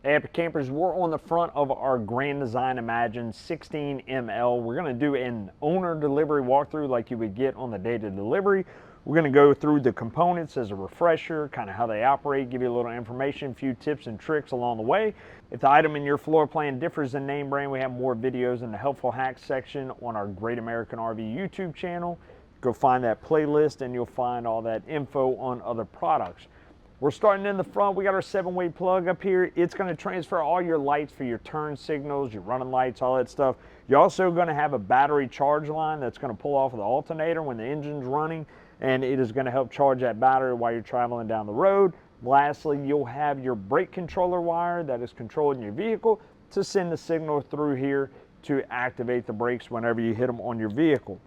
Hey, Epic Campers, we're on the front of our Grand Design Imagine 16ML. We're going to do an owner delivery walkthrough like you would get on the date of delivery. We're going to go through the components as a refresher, kind of how they operate, give you a little information, a few tips and tricks along the way. If the item in your floor plan differs in name brand, we have more videos in the helpful hacks section on our Great American RV YouTube channel. Go find that playlist and you'll find all that info on other products. We're starting in the front. We got our 7-way plug up here. It's going to transfer all your lights for your turn signals, your running lights, all that stuff. You're also going to have a battery charge line that's going to pull off of the alternator when the engine's running, and it is going to help charge that battery while you're traveling down the road. Lastly, you'll have your brake controller wire that is controlling your vehicle to send the signal through here to activate the brakes whenever you hit them on your vehicle.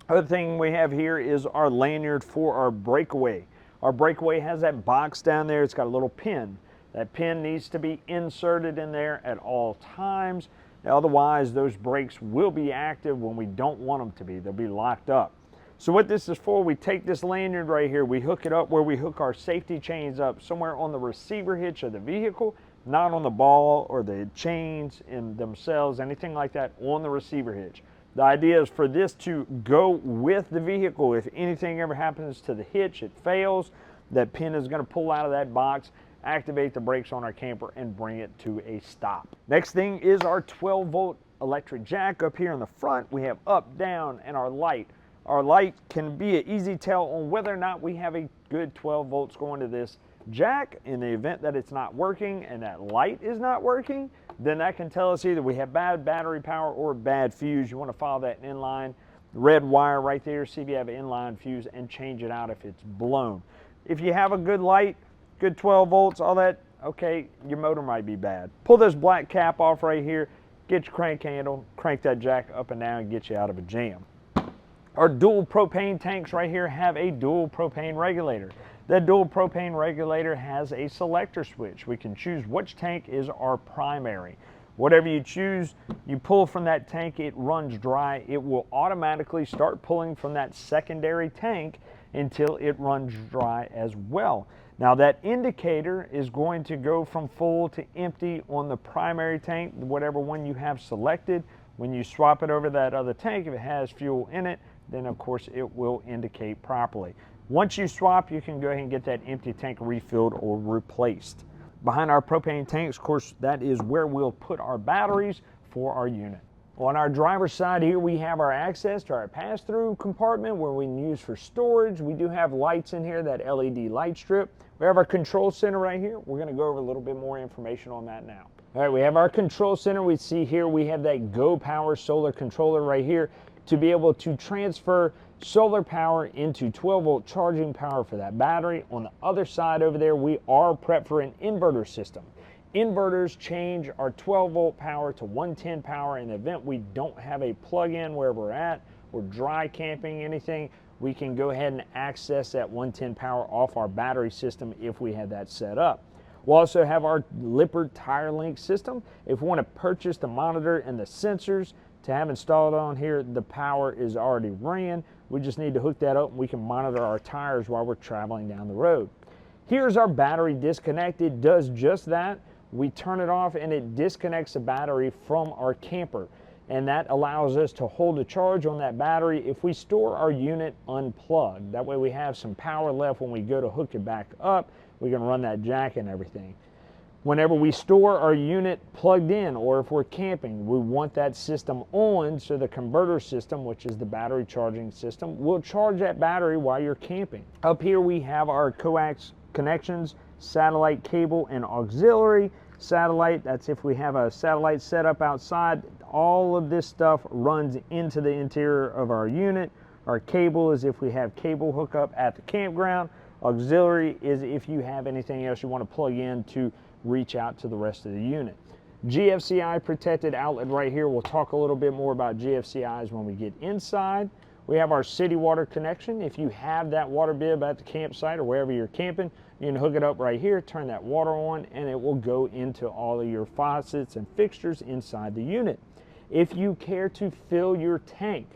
Other thing we have here is our lanyard for our breakaway. Our breakaway has that box down there. It's got a little pin. That pin needs to be inserted in there at all times. Otherwise, those brakes will be active when we don't want them to be. They'll be locked up. So what this is for, we take this lanyard right here, we hook it up where we hook our safety chains up, somewhere on the receiver hitch of the vehicle, not on the ball or the chains in themselves, anything like that, on the receiver hitch. The idea is for this to go with the vehicle. If anything ever happens to the hitch, it fails, that pin is going to pull out of that box, activate the brakes on our camper, and bring it to a stop. Next thing is our 12-volt electric jack up here in the front. We have up, down, and our light. Our light can be an easy tell on whether or not we have a good 12 volts going to this jack. In the event that it's not working and that light is not working, then that can tell us either we have bad battery power or bad fuse. You want to follow that inline red wire right there, see if you have an inline fuse, and change it out if it's blown. If you have a good light, good 12 volts, all that, okay, your motor might be bad. Pull this black cap off right here, get your crank handle, crank that jack up and down, and get you out of a jam. Our dual propane tanks right here have a dual propane regulator. That dual propane regulator has a selector switch. We can choose which tank is our primary. Whatever you choose, you pull from that tank, it runs dry. It will automatically start pulling from that secondary tank until it runs dry as well. Now that indicator is going to go from full to empty on the primary tank, whatever one you have selected. When you swap it over that other tank, if it has fuel in it, then of course it will indicate properly. Once you swap, you can go ahead and get that empty tank refilled or replaced. Behind our propane tanks, of course, that is where we'll put our batteries for our unit. On our driver's side here, we have our access to our pass-through compartment where we can use for storage. We do have lights in here, that LED light strip. We have our control center right here. We're going to go over a little bit more information on that now. All right, we have our control center. We see here we have that Go Power solar controller right here to be able to transfer solar power into 12-volt charging power for that battery. On the other side over there, we are prepped for an inverter system. Inverters change our 12-volt power to 110 power in the event we don't have a plug-in where we're at, or dry camping, anything. We can go ahead and access that 110 power off our battery system if we have that set up. We'll also have our Lippert tire link system. If we want to purchase the monitor and the sensors to have installed on here, the power is already ran. We just need to hook that up and we can monitor our tires while we're traveling down the road. Here's our battery disconnect. It does just that. We turn it off and it disconnects the battery from our camper. And that allows us to hold a charge on that battery if we store our unit unplugged. That way we have some power left when we go to hook it back up. We can run that jack and everything. Whenever we store our unit plugged in, or if we're camping, we want that system on, so the converter system, which is the battery charging system, will charge that battery while you're camping. Up here we have our coax connections, satellite cable and auxiliary. Satellite, that's if we have a satellite set up outside. All of this stuff runs into the interior of our unit. Our cable is if we have cable hookup at the campground. Auxiliary is if you have anything else you want to plug in to reach out to the rest of the unit. GFCI protected outlet right here. We'll talk a little bit more about GFCIs when we get inside. We have our city water connection. If you have that water bib at the campsite or wherever you're camping, you can hook it up right here, turn that water on, and it will go into all of your faucets and fixtures inside the unit. If you care to fill your tank,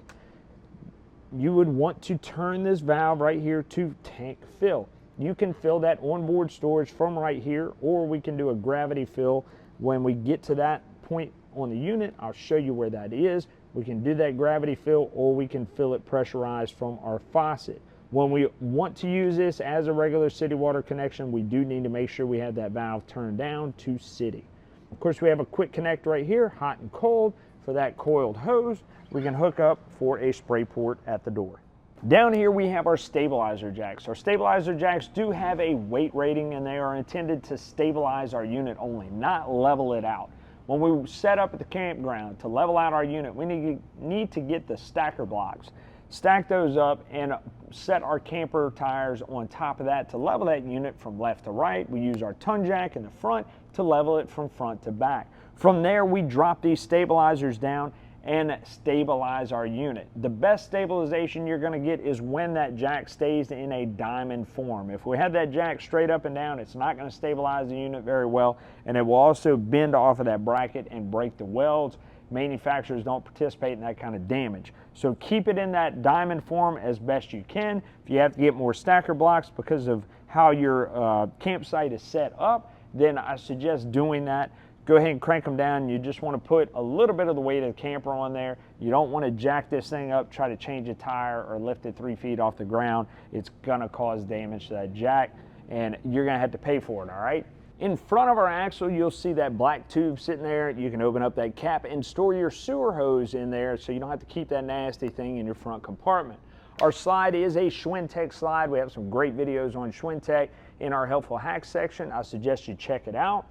you would want to turn this valve right here to tank fill. You can fill that onboard storage from right here, or we can do a gravity fill. When we get to that point on the unit, I'll show you where that is. We can do that gravity fill, or we can fill it pressurized from our faucet. When we want to use this as a regular city water connection, we do need to make sure we have that valve turned down to city. Of course, we have a quick connect right here, hot and cold, for that coiled hose. We can hook up for a spray port at the door. Down here we have our stabilizer jacks. Our stabilizer jacks do have a weight rating, and they are intended to stabilize our unit only, not level it out. When we set up at the campground to level out our unit, we need to get the stacker blocks, stack those up, and set our camper tires on top of that to level that unit from left to right. We use our ton jack in the front to level it from front to back. From there, we drop these stabilizers down and stabilize our unit. The best stabilization you're going to get is when that jack stays in a diamond form. If we have that jack straight up and down, it's not going to stabilize the unit very well, and it will also bend off of that bracket and break the welds. Manufacturers don't participate in that kind of damage. So keep it in that diamond form as best you can. If you have to get more stacker blocks because of how your campsite is set up, then I suggest doing that. Go ahead and crank them down. You just want to put a little bit of the weight of the camper on there. You don't want to jack this thing up, try to change a tire or lift it 3 feet off the ground. It's going to cause damage to that jack, and you're going to have to pay for it, all right? In front of our axle, you'll see that black tube sitting there. You can open up that cap and store your sewer hose in there, so you don't have to keep that nasty thing in your front compartment. Our slide is a Schwintech slide. We have some great videos on Schwintech in our Helpful Hacks section. I suggest you check it out.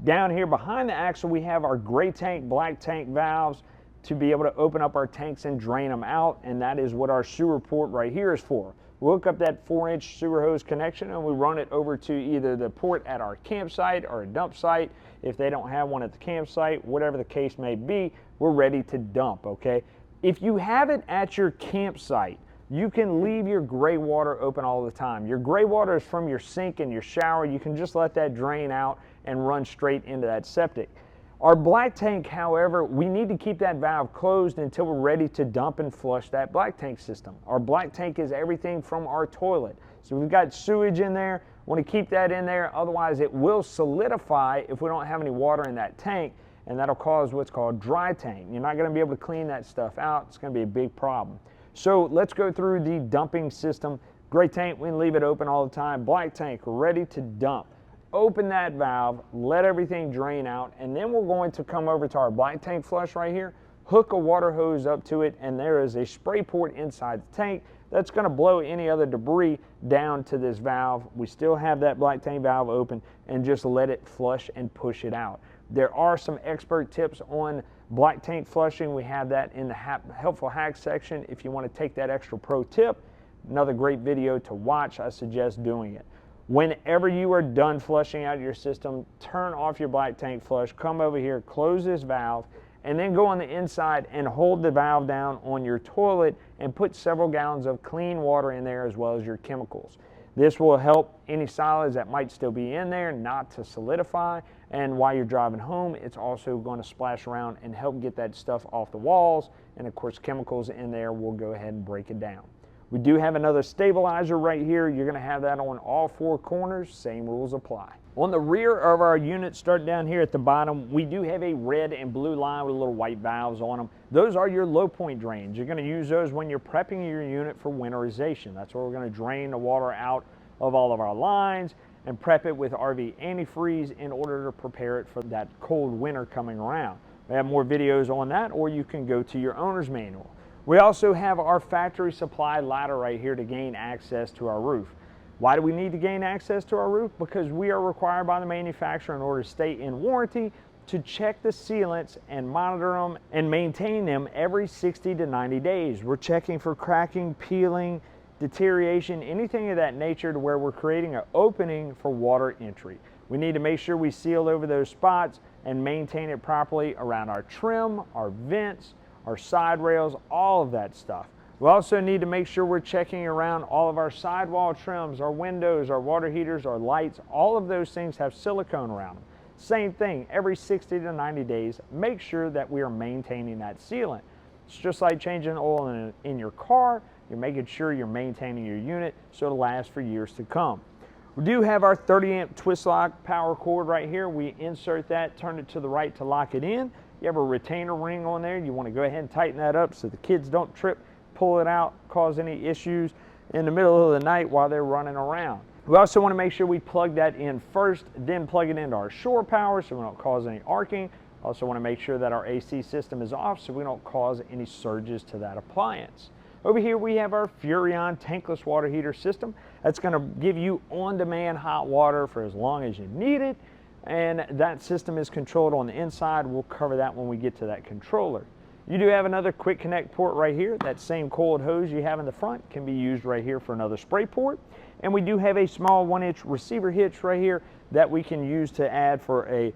Down here behind the axle, we have our gray tank, black tank valves to be able to open up our tanks and drain them out, and that is what our sewer port right here is for. We hook up that 4-inch sewer hose connection and we run it over to either the port at our campsite or a dump site. If they don't have one at the campsite, whatever the case may be, we're ready to dump, okay? If you have it at your campsite, you can leave your gray water open all the time. Your gray water is from your sink and your shower. You can just let that drain out and run straight into that septic. Our black tank, however, we need to keep that valve closed until we're ready to dump and flush that black tank system. Our black tank is everything from our toilet. So we've got sewage in there, want to keep that in there, otherwise it will solidify if we don't have any water in that tank, and that'll cause what's called dry tank. You're not going to be able to clean that stuff out. It's going to be a big problem. So let's go through the dumping system. Gray tank, we can leave it open all the time. Black tank, ready to dump. Open that valve, let everything drain out, and then we're going to come over to our black tank flush right here, hook a water hose up to it, and there is a spray port inside the tank that's going to blow any other debris down to this valve. We still have that black tank valve open, and just let it flush and push it out. There are some expert tips on black tank flushing. We have that in the Helpful Hacks section. If you want to take that extra pro tip, another great video to watch. I suggest doing it. Whenever you are done flushing out your system, turn off your black tank flush, come over here, close this valve, and then go on the inside and hold the valve down on your toilet and put several gallons of clean water in there as well as your chemicals. This will help any solids that might still be in there not to solidify, and while you're driving home, it's also going to splash around and help get that stuff off the walls, and of course chemicals in there will go ahead and break it down. We do have another stabilizer right here. You're going to have that on all 4 corners. Same rules apply. On the rear of our unit, start down here at the bottom, we do have a red and blue line with little white valves on them. Those are your low point drains. You're going to use those when you're prepping your unit for winterization. That's where we're going to drain the water out of all of our lines and prep it with RV antifreeze in order to prepare it for that cold winter coming around. We have more videos on that, or you can go to your owner's manual. We also have our factory supply ladder right here to gain access to our roof. Why do we need to gain access to our roof? Because we are required by the manufacturer in order to stay in warranty to check the sealants and monitor them and maintain them every 60 to 90 days. We're checking for cracking, peeling, deterioration, anything of that nature to where we're creating an opening for water entry. We need to make sure we seal over those spots and maintain it properly around our trim, our vents, our side rails, all of that stuff. We also need to make sure we're checking around all of our sidewall trims, our windows, our water heaters, our lights. All of those things have silicone around them. Same thing, every 60 to 90 days, make sure that we are maintaining that sealant. It's just like changing oil in your car. You're making sure you're maintaining your unit so it'll last for years to come. We do have our 30 amp twist lock power cord right here. We insert that, turn it to the right to lock it in. You have a retainer ring on there. You want to go ahead and tighten that up so the kids don't trip, pull it out, cause any issues in the middle of the night while they're running around. We also want to make sure we plug that in first, then plug it into our shore power so we don't cause any arcing. Also want to make sure that our AC system is off so we don't cause any surges to that appliance. Over here we have our Furrion tankless water heater system. That's going to give you on-demand hot water for as long as you need it. And that system is controlled on the inside. We'll cover that when we get to that controller. You do have another quick connect port right here. That same coiled hose you have in the front can be used right here for another spray port. And we do have a small 1-inch receiver hitch right here that we can use to add for a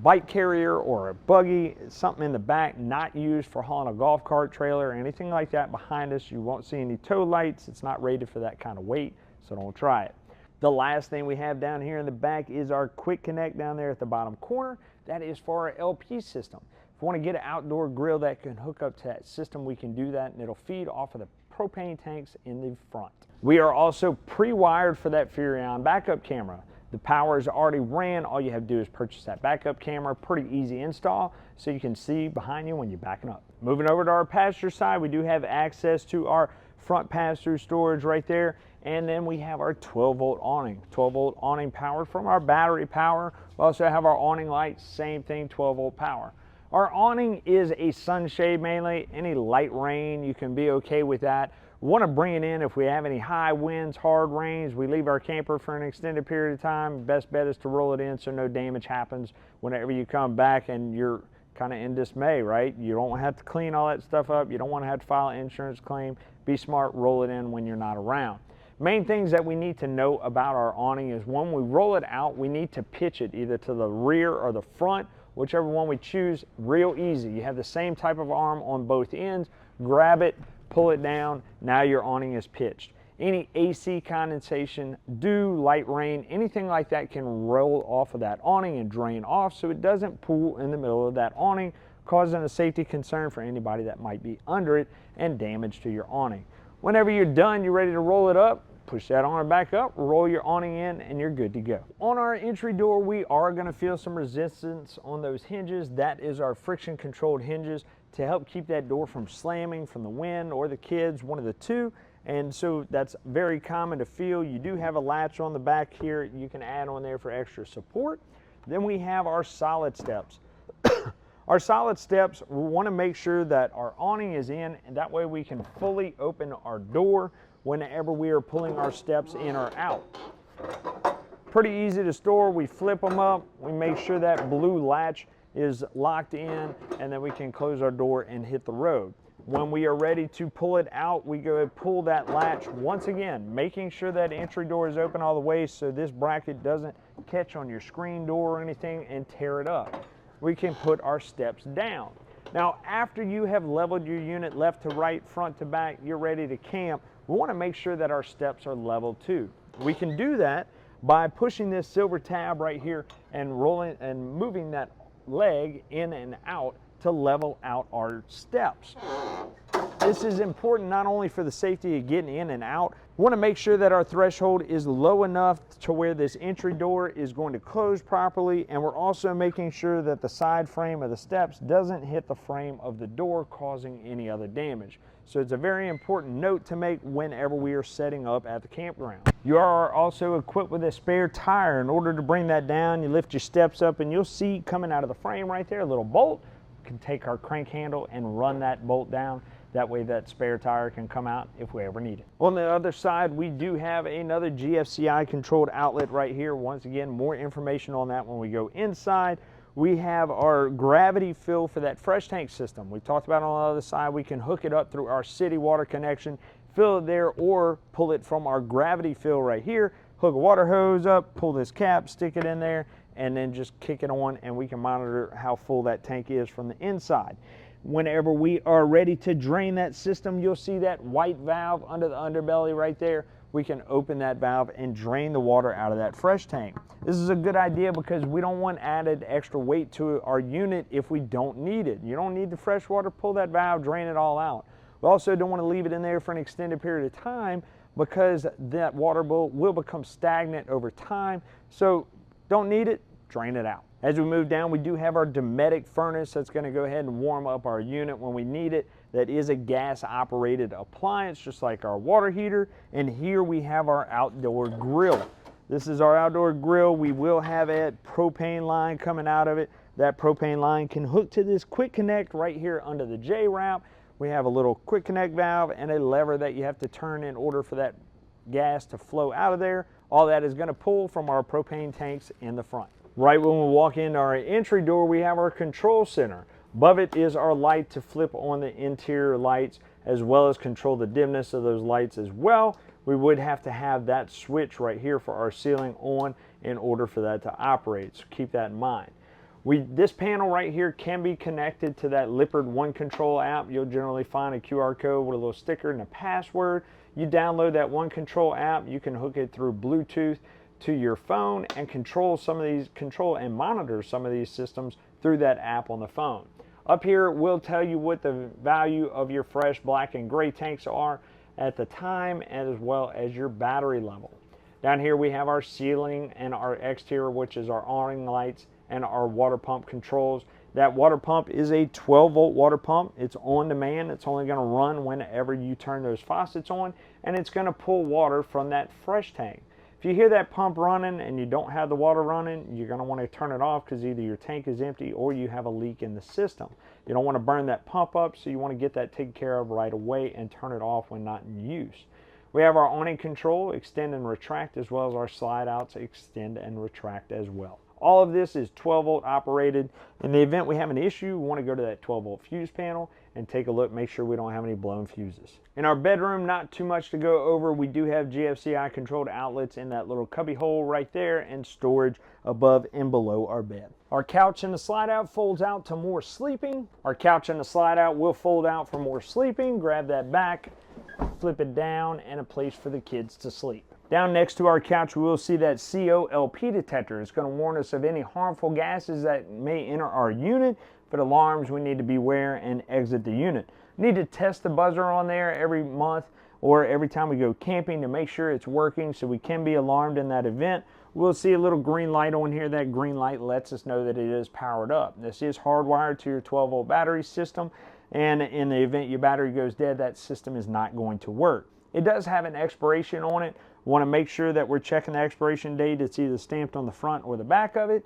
bike carrier or a buggy, something in the back, not used for hauling a golf cart trailer or anything like that. Behind us, you won't see any tow lights. It's not rated for that kind of weight, so don't try it. The last thing we have down here in the back is our quick connect down there at the bottom corner. That is for our LP system. If you want to get an outdoor grill that can hook up to that system, we can do that, and it'll feed off of the propane tanks in the front. We are also pre-wired for that Furrion backup camera. The power is already ran. All you have to do is purchase that backup camera. Pretty easy install, so you can see behind you when you're backing up. Moving over to our passenger side, we do have access to our front pass-through storage right there. And then we have our 12-volt awning. 12-volt awning powered from our battery power. We also have our awning lights, same thing, 12-volt power. Our awning is a sunshade mainly. Any light rain, you can be okay with that. We want to bring it in if we have any high winds, hard rains, we leave our camper for an extended period of time. Best bet is to roll it in so no damage happens whenever you come back and you're kind of in dismay, right? You don't have to clean all that stuff up. You don't want to have to file an insurance claim. Be smart, roll it in when you're not around. Main things that we need to know about our awning is when we roll it out, we need to pitch it either to the rear or the front, whichever one we choose. Real easy. You have the same type of arm on both ends. Grab it, pull it down, now your awning is pitched. Any AC condensation, dew, light rain, anything like that can roll off of that awning and drain off so it doesn't pool in the middle of that awning, causing a safety concern for anybody that might be under it and damage to your awning. Whenever you're done, you're ready to roll it up, push that awning back up, roll your awning in, and you're good to go. On our entry door, we are going to feel some resistance on those hinges. That is our friction controlled hinges to help keep that door from slamming from the wind or the kids, one of the two. And so that's very common to feel. You do have a latch on the back here you can add on there for extra support. Then we have our solid steps. Our solid steps, we want to make sure that our awning is in, and that way we can fully open our door whenever we are pulling our steps in or out. Pretty easy to store. We flip them up. We make sure that blue latch is locked in, and then we can close our door and hit the road. When we are ready to pull it out, we go and pull that latch once again, making sure that entry door is open all the way so this bracket doesn't catch on your screen door or anything and tear it up. We can put our steps down. Now, after you have leveled your unit left to right, front to back, you're ready to camp, we want to make sure that our steps are level too. We can do that by pushing this silver tab right here and rolling and moving that leg in and out to level out our steps. This is important not only for the safety of getting in and out. We want to make sure that our threshold is low enough to where this entry door is going to close properly, and we're also making sure that the side frame of the steps doesn't hit the frame of the door, causing any other damage. So it's a very important note to make whenever we are setting up at the campground. You are also equipped with a spare tire. In order to bring that down, you lift your steps up and you'll see coming out of the frame right there a little bolt. We can take our crank handle and run that bolt down. That way that spare tire can come out if we ever need it. On the other side, we do have another GFCI controlled outlet right here. Once again, more information on that when we go inside. We have our gravity fill for that fresh tank system. We talked about on the other side, we can hook it up through our city water connection, fill it there, or pull it from our gravity fill right here, hook a water hose up, pull this cap, stick it in there, and then just kick it on, and we can monitor how full that tank is from the inside. Whenever we are ready to drain that system, you'll see that white valve under the underbelly right there. We can open that valve and drain the water out of that fresh tank. This is a good idea because we don't want added extra weight to our unit if we don't need it. You don't need the fresh water, pull that valve, drain it all out. We also don't want to leave it in there for an extended period of time because that water will become stagnant over time. So don't need it, drain it out. As we move down, we do have our Dometic furnace that's going to go ahead and warm up our unit when we need it. That is a gas operated appliance, just like our water heater. And here we have our outdoor grill. This is our outdoor grill. We will have a propane line coming out of it. That propane line can hook to this quick connect right here under the J-wrap. We have a little quick connect valve and a lever that you have to turn in order for that gas to flow out of there. All that is going to pull from our propane tanks in the front. Right when we walk into our entry door, we have our control center. Above it is our light to flip on the interior lights, as well as control the dimness of those lights as well. We would have to have that switch right here for our ceiling on in order for that to operate, so keep that in mind. This panel right here can be connected to that Lippard One Control app. You'll generally find a QR code with a little sticker and a password. You download that One Control app, you can hook it through Bluetooth to your phone and control and monitor some of these systems through that app on the phone. Up here it will tell you what the value of your fresh black and gray tanks are at the time, as well as your battery level. Down here we have our ceiling and our exterior, which is our awning lights and our water pump controls. That water pump is a 12-volt water pump. It's on demand. It's only going to run whenever you turn those faucets on, and it's going to pull water from that fresh tank. If you hear that pump running and you don't have the water running, you're going to want to turn it off, because either your tank is empty or you have a leak in the system. You don't want to burn that pump up, so you want to get that taken care of right away and turn it off when not in use. We have our awning control, extend and retract, as well as our slide outs, extend and retract as well. All of this is 12-volt operated. In the event we have an issue, we want to go to that 12-volt fuse panel and take a look, make sure we don't have any blown fuses. In our bedroom, not too much to go over. We do have GFCI controlled outlets in that little cubby hole right there, and storage above and below our bed. Our couch in the slide out folds out to more sleeping. Our couch in the slide out will fold out for more sleeping. Grab that back, flip it down, and a place for the kids to sleep. Down next to our couch, we will see that COLP detector. It's going to warn us of any harmful gases that may enter our unit. If it alarms, we need to beware and exit the unit. Need to test the buzzer on there every month or every time we go camping to make sure it's working, so we can be alarmed in that event. We'll see a little green light on here. That green light lets us know that it is powered up. This is hardwired to your 12-volt battery system, and in the event your battery goes dead, that system is not going to work. It does have an expiration on it. We want to make sure that we're checking the expiration date. It's either stamped on the front or the back of it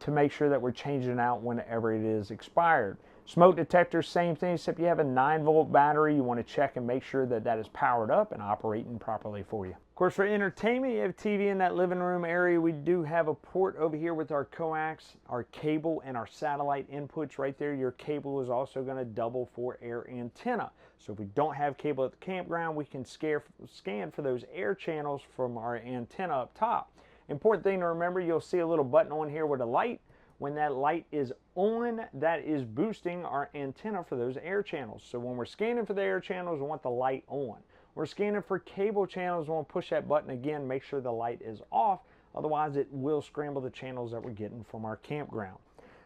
to make sure that we're changing it out whenever it is expired. Smoke detector, same thing, except you have a 9-volt battery. You want to check and make sure that that is powered up and operating properly for you. Of course, for entertainment, you have TV in that living room area. We do have a port over here with our coax, our cable, and our satellite inputs right there. Your cable is also going to double for air antenna. So if we don't have cable at the campground, we can scan for those air channels from our antenna up top. Important thing to remember, you'll see a little button on here with a light. When that light is on, that is boosting our antenna for those air channels. So when we're scanning for the air channels, we want the light on. We're scanning for cable channels, we want to push that button again, make sure the light is off. Otherwise, it will scramble the channels that we're getting from our campground.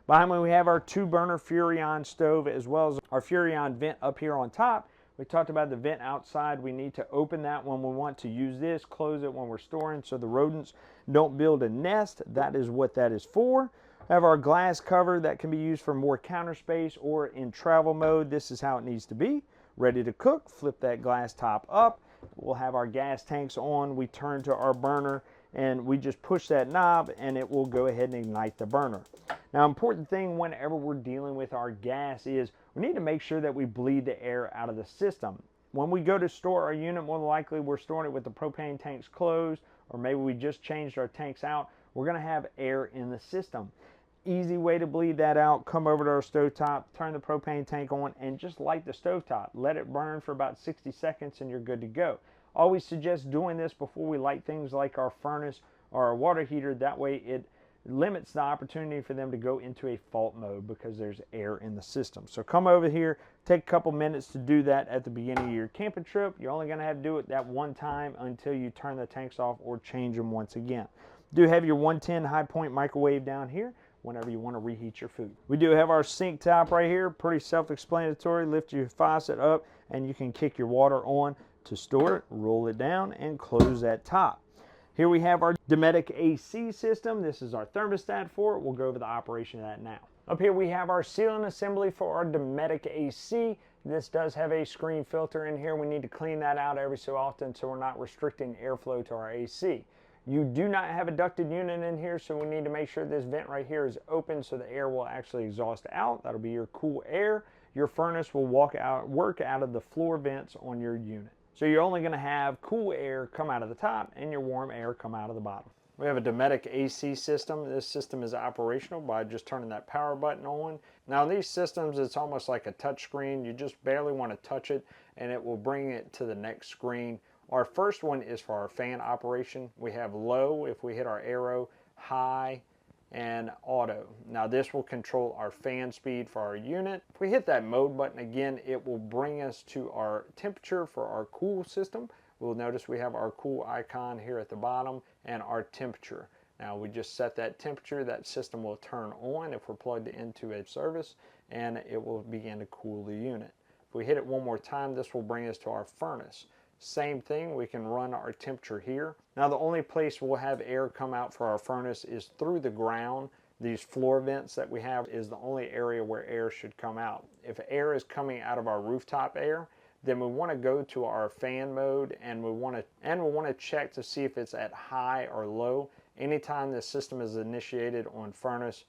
Behind me, we have our 2-burner Furrion stove, as well as our Furrion vent up here on top. We talked about the vent outside. We need to open that when we want to use this, close it when we're storing, so the rodents don't build a nest. That is what that is for. We have our glass cover that can be used for more counter space or in travel mode. This is how it needs to be. Ready to cook, flip that glass top up. We'll have our gas tanks on. We turn to our burner and we just push that knob and it will go ahead and ignite the burner. Now, important thing whenever we're dealing with our gas is we need to make sure that we bleed the air out of the system. When we go to store our unit, more than likely we're storing it with the propane tanks closed, or maybe we just changed our tanks out. We're going to have air in the system. Easy way to bleed that out, come over to our stovetop, turn the propane tank on, and just light the stovetop. Let it burn for about 60 seconds and you're good to go. Always suggest doing this before we light things like our furnace or our water heater. That way it limits the opportunity for them to go into a fault mode because there's air in the system. So come over here, take a couple minutes to do that at the beginning of your camping trip. You're only going to have to do it that one time until you turn the tanks off or change them once again. Do have your 110 high point microwave down here whenever you want to reheat your food. We do have our sink top right here, pretty self-explanatory. Lift your faucet up and you can kick your water on To store it, roll it down and close that top. Here we have our Defuniak AC system. This is our thermostat for it. We'll go over the operation of that now. Up here we have our sealing assembly for our Defuniak AC. This does have a screen filter in here. We need to clean that out every so often so we're not restricting airflow to our AC. You do not have a ducted unit in here, so we need to make sure this vent right here is open so the air will actually exhaust out. That'll be your cool air. Your furnace will work out of the floor vents on your unit. So you're only going to have cool air come out of the top and your warm air come out of the bottom. We have a Defuniak AC system. This system is operational by just turning that power button on. Now these systems, it's almost like a touch screen. You just barely want to touch it and it will bring it to the next screen. Our first one is for our fan operation. We have low if we hit our arrow, high, and auto. Now this will control our fan speed for our unit. If we hit that mode button again, it will bring us to our temperature for our cool system. We'll notice we have our cool icon here at the bottom and our temperature. Now we just set that temperature, that system will turn on if we're plugged into a service and it will begin to cool the unit. If we hit it one more time, this will bring us to our furnace. Same thing, we can run our temperature here. Now the only place we'll have air come out for our furnace is through the ground. These floor vents that we have is the only area where air should come out. If air is coming out of our rooftop air, then we want to go to our fan mode and we want to check to see if it's at high or low. Anytime the system is initiated on furnace,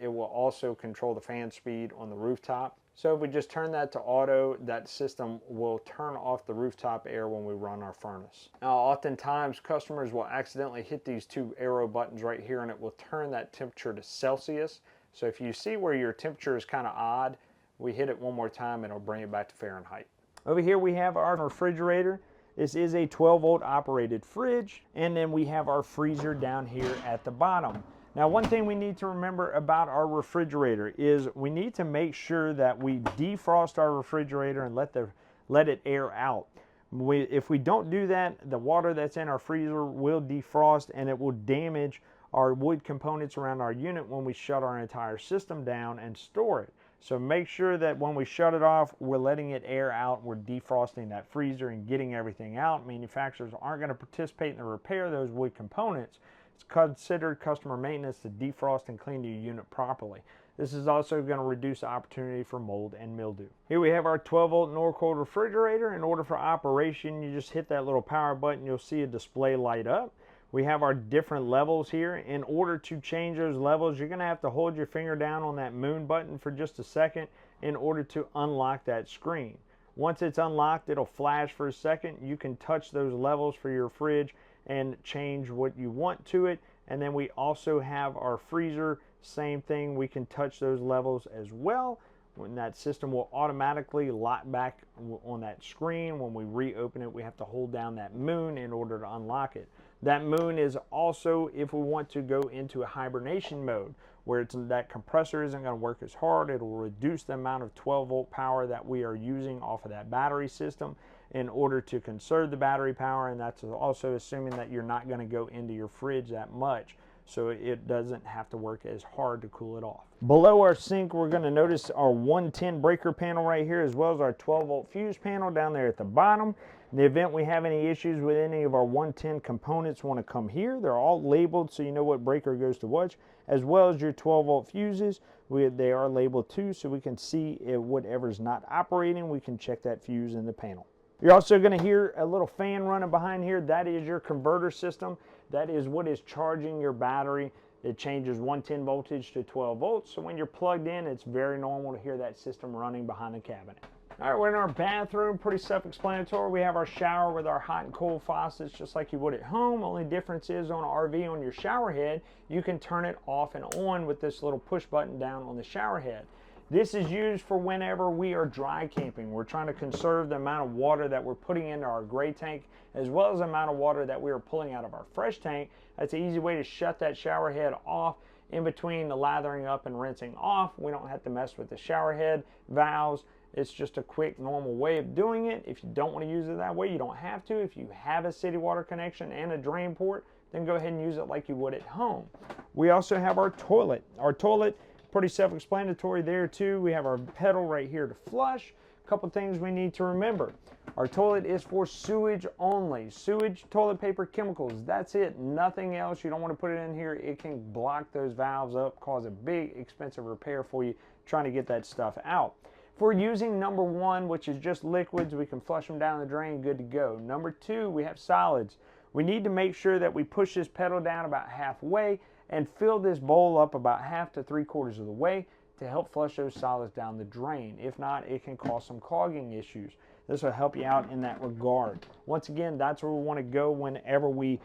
it will also control the fan speed on the rooftop. So if we just turn that to auto, that system will turn off the rooftop air when we run our furnace. Now oftentimes customers will accidentally hit these two arrow buttons right here and it will turn that temperature to Celsius. So if you see where your temperature is kind of odd, we hit it one more time and it'll bring it back to Fahrenheit. Over here we have our refrigerator. This is a 12-volt operated fridge, and then we have our freezer down here at the bottom. Now one thing we need to remember about our refrigerator is we need to make sure that we defrost our refrigerator and let it air out. If we don't do that, the water that's in our freezer will defrost and it will damage our wood components around our unit when we shut our entire system down and store it. So make sure that when we shut it off, we're letting it air out, we're defrosting that freezer and getting everything out. Manufacturers aren't going to participate in the repair of those wood components. It's considered customer maintenance to defrost and clean your unit properly. This is also going to reduce the opportunity for mold and mildew. Here we have our 12-volt Norcold refrigerator. In order for operation, you just hit that little power button, you'll see a display light up. We have our different levels here. In order to change those levels, you're going to have to hold your finger down on that moon button for just a second in order to unlock that screen. Once it's unlocked, it'll flash for a second. You can touch those levels for your fridge and change what you want to it. And then we also have our freezer, same thing, we can touch those levels as well. When that system will automatically lock back on that screen. When we reopen it, we have to hold down that moon in order to unlock it. That moon is also if we want to go into a hibernation mode where that compressor isn't going to work as hard. It will reduce the amount of 12-volt power that we are using off of that battery system in order to conserve the battery power, and that's also assuming that you're not going to go into your fridge that much, so it doesn't have to work as hard to cool it off. Below our sink, we're going to notice our 110 breaker panel right here, as well as our 12-volt fuse panel down there at the bottom. In the event we have any issues with any of our 110 components, want to come here. They're all labeled so you know what breaker goes to which, as well as your 12-volt fuses. They are labeled too, so we can see if whatever's not operating, we can check that fuse in the panel. You're also going to hear a little fan running behind here. That is your converter system. That is what is charging your battery. It changes 110 voltage to 12 volts. So when you're plugged in, it's very normal to hear that system running behind the cabinet. All right, we're in our bathroom, pretty self-explanatory. We have our shower with our hot and cold faucets just like you would at home. Only difference is on an RV, on your shower head, you can turn it off and on with this little push button down on the shower head. This is used for whenever we are dry camping. We're trying to conserve the amount of water that we're putting into our gray tank, as well as the amount of water that we are pulling out of our fresh tank. That's an easy way to shut that shower head off in between the lathering up and rinsing off. We don't have to mess with the shower head valves. It's just a quick, normal way of doing it. If you don't want to use it that way, you don't have to. If you have a city water connection and a drain port, then go ahead and use it like you would at home. We also have our toilet. Our toilet, pretty self-explanatory there too. We have our pedal right here to flush. A couple things we need to remember. Our toilet is for sewage only. Sewage, toilet paper, chemicals, that's it. Nothing else. You don't want to put it in here. It can block those valves up, cause a big expensive repair for you trying to get that stuff out. If we're using number 1, which is just liquids, we can flush them down the drain, good to go. Number 2, we have solids. We need to make sure that we push this pedal down about halfway and fill this bowl up about half to 3/4 of the way to help flush those solids down the drain. If not, it can cause some clogging issues. This will help you out in that regard. Once again, that's where we want to go whenever we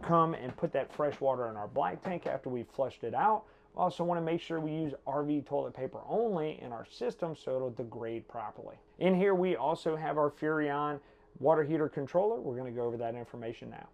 come and put that fresh water in our black tank after we've flushed it out. Also want to make sure we use RV toilet paper only in our system so it'll degrade properly. In here we also have our Furrion water heater controller. We're going to go over that information now.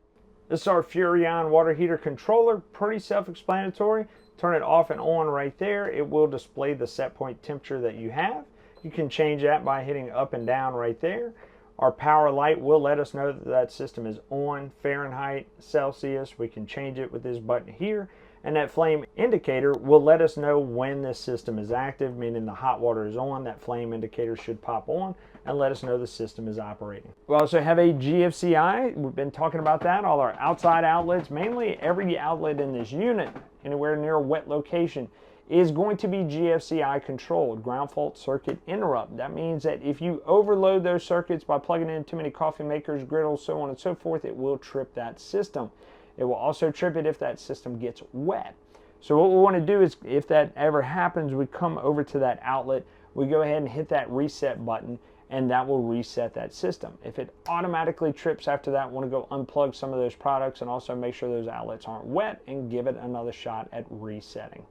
This is our Furrion water heater controller. Pretty self-explanatory. Turn it off and on right there. It will display the set point temperature that you have. You can change that by hitting up and down right there. Our power light will let us know that that system is on Fahrenheit, Celsius. We can change it with this button here. And that flame indicator will let us know when this system is active, meaning the hot water is on. That flame indicator should pop on and let us know the system is operating. We also have a GFCI. We've been talking about that. All our outside outlets, mainly every outlet in this unit, anywhere near a wet location, is going to be GFCI controlled, ground fault circuit interrupt. That means that if you overload those circuits by plugging in too many coffee makers, griddles, so on and so forth, it will trip that system. It will also trip it if that system gets wet. So what we want to do is, if that ever happens, we come over to that outlet, we go ahead and hit that reset button, and that will reset that system. If it automatically trips after that, we want to go unplug some of those products and also make sure those outlets aren't wet and give it another shot at resetting.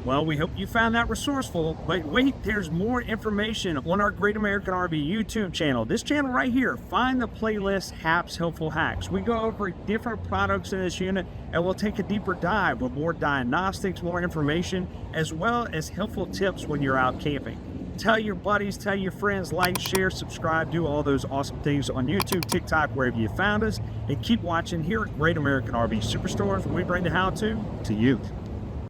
Well, we hope you found that resourceful, but wait, there's more information on our Great American RV YouTube channel. This channel right here, find the playlist Hap's Helpful Hacks. We go over different products in this unit, and we'll take a deeper dive with more diagnostics, more information, as well as helpful tips when you're out camping. Tell your buddies, tell your friends, like, share, subscribe, do all those awesome things on YouTube, TikTok, wherever you found us, and keep watching here at Great American RV Superstores, where we bring the how-to you.